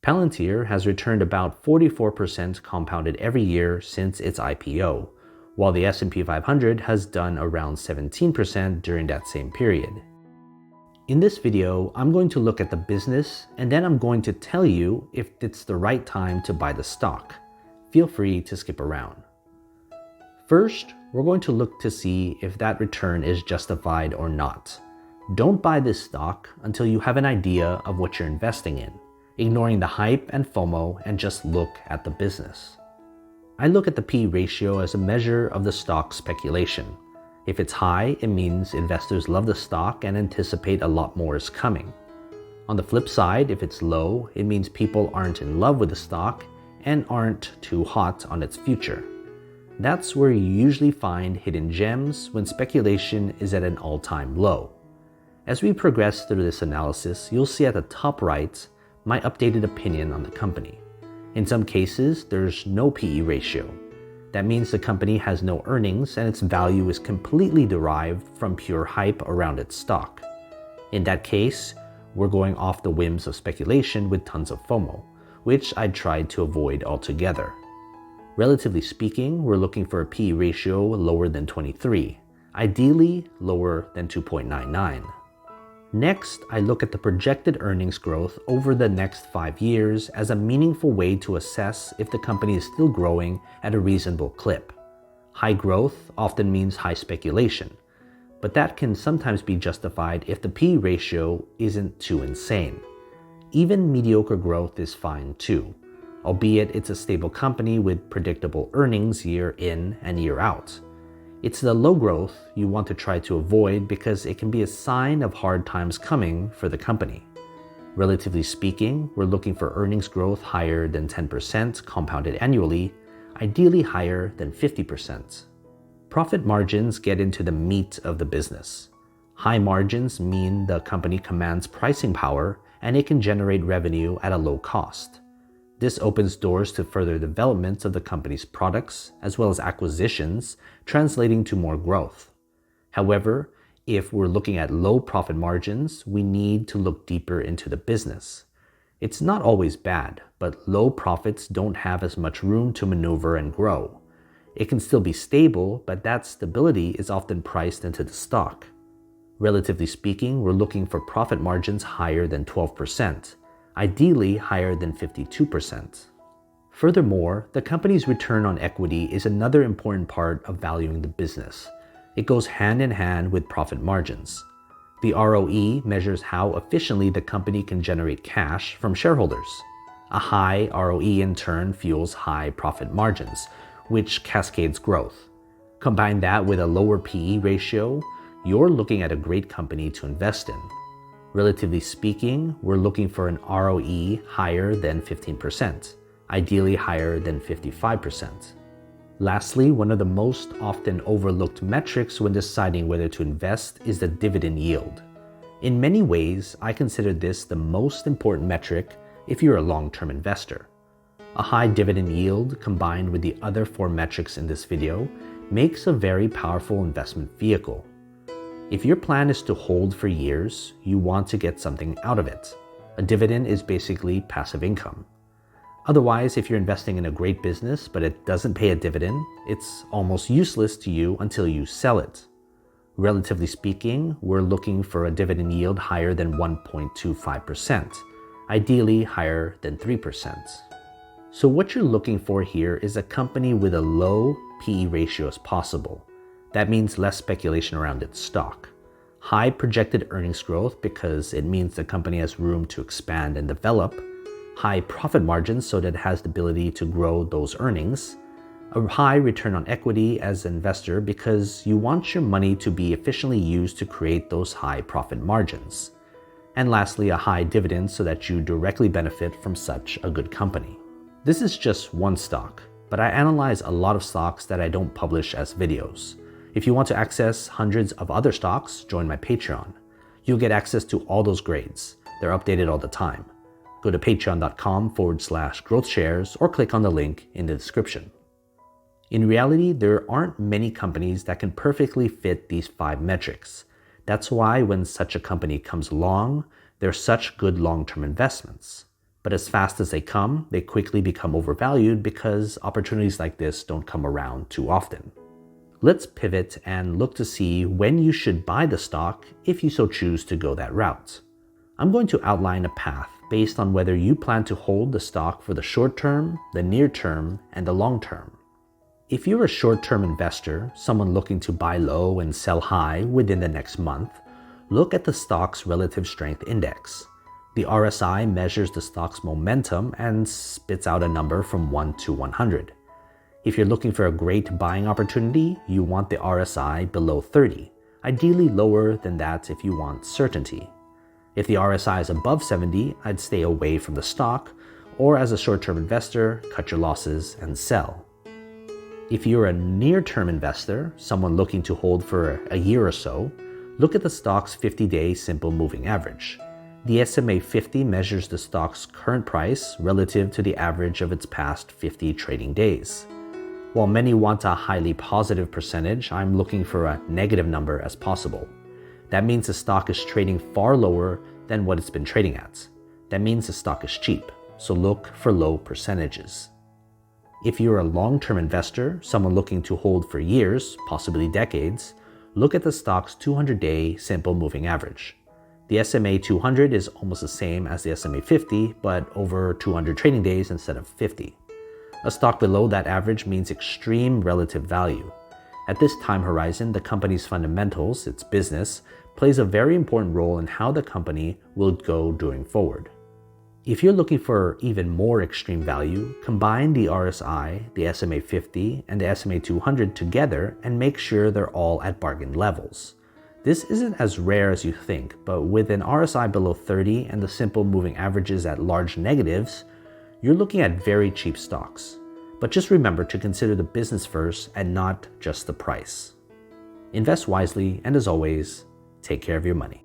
Palantir has returned about 44% compounded every year since its IPO, while the S&P 500 has done around 17% during that same period. In this video, I'm going to look at the business and then I'm going to tell you if it's the right time to buy the stock. Feel free to skip around. First, we're going to look to see if that return is justified or not. Don't buy this stock until you have an idea of what you're investing in, ignoring the hype and FOMO and just look at the business. I look at the P/E ratio as a measure of the stock's speculation. If it's high, it means investors love the stock and anticipate a lot more is coming. On the flip side, if it's low, it means people aren't in love with the stock and aren't too hot on its future. That's where you usually find hidden gems when speculation is at an all-time low. As we progress through this analysis, you'll see at the top right my updated opinion on the company. In some cases, there's no P/E ratio. That means the company has no earnings and its value is completely derived from pure hype around its stock. In that case, we're going off the whims of speculation with tons of FOMO, which I'd tried to avoid altogether. Relatively speaking, we're looking for a P/E ratio lower than 23, ideally lower than 2.99. Next, I look at the projected earnings growth over the next 5 years as a meaningful way to assess if the company is still growing at a reasonable clip. High growth often means high speculation, but that can sometimes be justified if the P/E ratio isn't too insane. Even mediocre growth is fine too, albeit it's a stable company with predictable earnings year in and year out. It's the low growth you want to try to avoid because it can be a sign of hard times coming for the company. Relatively speaking, we're looking for earnings growth higher than 10% compounded annually, ideally higher than 50%. Profit margins get into the meat of the business. High margins mean the company commands pricing power and it can generate revenue at a low cost. This opens doors to further development of the company's products, as well as acquisitions, translating to more growth. However, if we're looking at low profit margins, we need to look deeper into the business. It's not always bad, but low profits don't have as much room to maneuver and grow. It can still be stable, but that stability is often priced into the stock. Relatively speaking, we're looking for profit margins higher than 12%. Ideally higher than 52%. Furthermore, the company's return on equity is another important part of valuing the business. It goes hand in hand with profit margins. The ROE measures how efficiently the company can generate cash from shareholders. A high ROE in turn fuels high profit margins, which cascades growth. Combine that with a lower P/E ratio, you're looking at a great company to invest in. Relatively speaking, we're looking for an ROE higher than 15%, ideally higher than 55%. Lastly, one of the most often overlooked metrics when deciding whether to invest is the dividend yield. In many ways, I consider this the most important metric if you're a long-term investor. A high dividend yield combined with the other 4 metrics in this video makes a very powerful investment vehicle. If your plan is to hold for years, you want to get something out of it. A dividend is basically passive income. Otherwise, if you're investing in a great business but it doesn't pay a dividend, it's almost useless to you until you sell it. Relatively speaking, we're looking for a dividend yield higher than 1.25%, ideally higher than 3%. So what you're looking for here is a company with a low P/E ratio as possible. That means less speculation around its stock. High projected earnings growth because it means the company has room to expand and develop. High profit margins so that it has the ability to grow those earnings. A high return on equity as an investor because you want your money to be efficiently used to create those high profit margins. And lastly, a high dividend so that you directly benefit from such a good company. This is just one stock, but I analyze a lot of stocks that I don't publish as videos. If you want to access hundreds of other stocks, join my Patreon. You'll get access to all those grades. They're updated all the time. Go to patreon.com/GrowthShares or click on the link in the description. In reality, there aren't many companies that can perfectly fit these 5 metrics. That's why when such a company comes along, they're such good long-term investments. But as fast as they come, they quickly become overvalued because opportunities like this don't come around too often. Let's pivot and look to see when you should buy the stock if you so choose to go that route. I'm going to outline a path based on whether you plan to hold the stock for the short term, the near term, and the long term. If you're a short-term investor, someone looking to buy low and sell high within the next month, look at the stock's relative strength index. The RSI measures the stock's momentum and spits out a number from 1 to 100. If you're looking for a great buying opportunity, you want the RSI below 30, ideally lower than that if you want certainty. If the RSI is above 70, I'd stay away from the stock, or as a short-term investor, cut your losses and sell. If you're a near-term investor, someone looking to hold for a year or so, look at the stock's 50-day simple moving average. The SMA 50 measures the stock's current price relative to the average of its past 50 trading days. While many want a highly positive percentage, I'm looking for a negative number as possible. That means the stock is trading far lower than what it's been trading at. That means the stock is cheap, so look for low percentages. If you're a long-term investor, someone looking to hold for years, possibly decades, look at the stock's 200-day simple moving average. The SMA 200 is almost the same as the SMA 50, but over 200 trading days instead of 50. A stock below that average means extreme relative value. At this time horizon, the company's fundamentals, its business, plays a very important role in how the company will go going forward. If you're looking for even more extreme value, combine the RSI, the SMA 50, and the SMA 200 together and make sure they're all at bargain levels. This isn't as rare as you think, but with an RSI below 30 and the simple moving averages at large negatives, you're looking at very cheap stocks. But just remember to consider the business first and not just the price. Invest wisely, and as always, take care of your money.